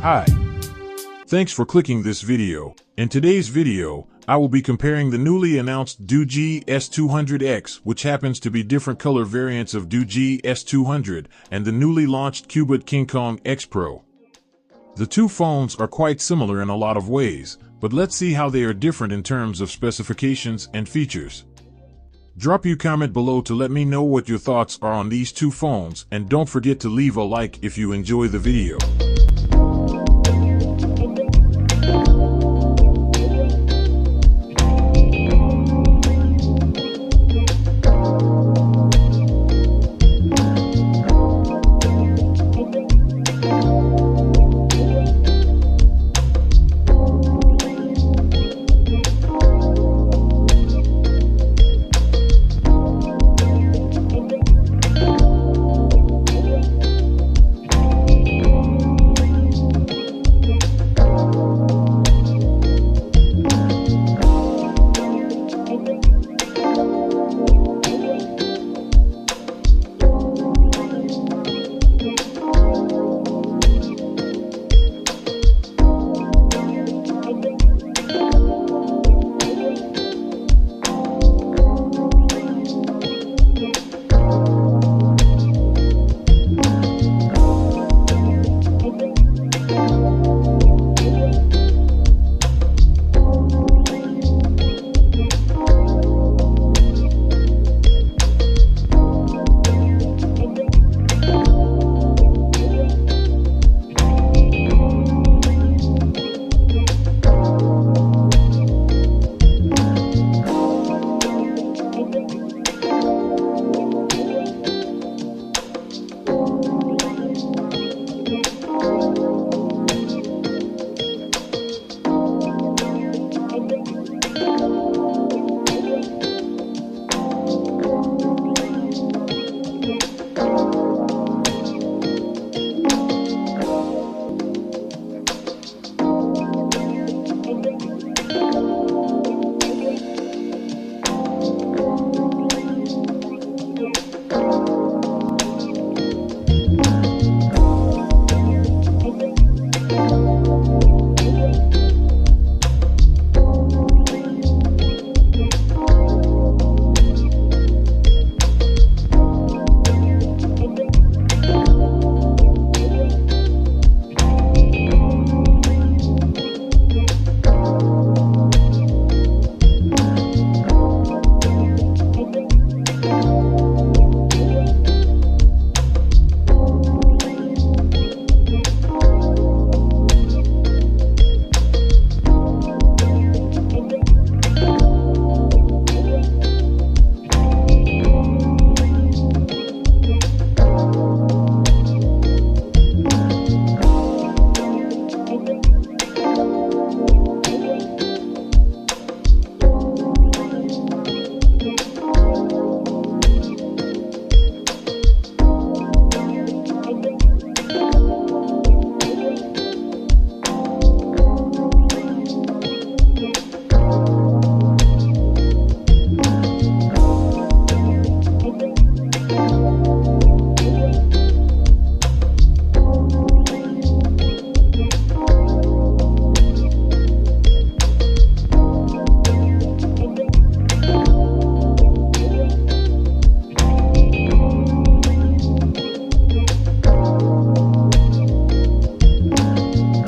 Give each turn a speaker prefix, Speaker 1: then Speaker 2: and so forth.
Speaker 1: Hi. Thanks for clicking this video. In today's video, I will be comparing the newly announced Doogee S200X, which happens to be different color variants of Doogee S200, and the newly launched Cubot King Kong X Pro. The two phones are quite similar in a lot of ways, but let's see how they are different in terms of specifications and features. Drop your comment below to let me know what your thoughts are on these two phones, and don't forget to leave a like if you enjoy the video.